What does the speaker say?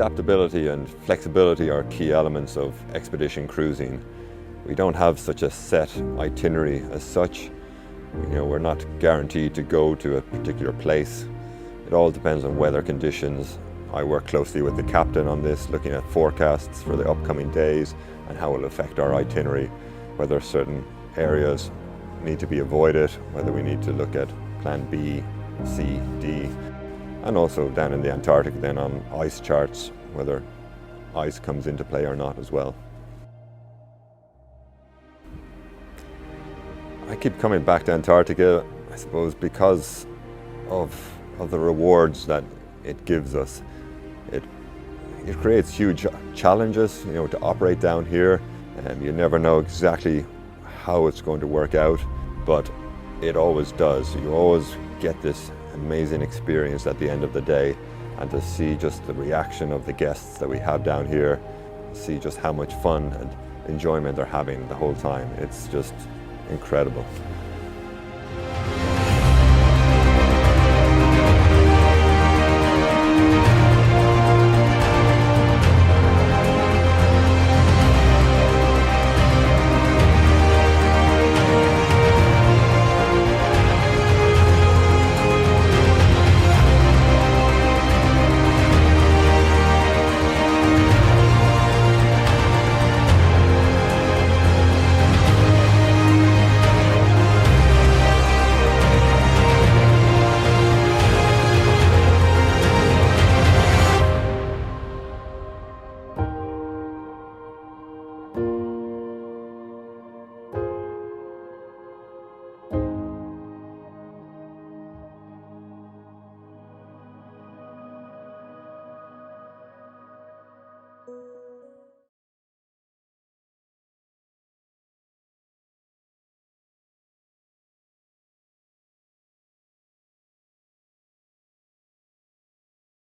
Adaptability and flexibility are key elements of expedition cruising. We don't have such a set itinerary as such. We're not guaranteed to go to a particular place. It all depends on weather conditions. I work closely with the captain on this, looking at forecasts for the upcoming days and how it will affect our itinerary, whether certain areas need to be avoided, whether we need to look at plan B, C, D, and also down in the Antarctic then on ice charts, whether ice comes into play or not as well. I keep coming back to Antarctica, I suppose, because of the rewards that it gives us. It creates huge challenges, to operate down here, and you never know exactly how it's going to work out, but it always does. You always get this amazing experience at the end of the day, and to see just the reaction of the guests that we have down here, see just how much fun and enjoyment they're having the whole time. It's just incredible.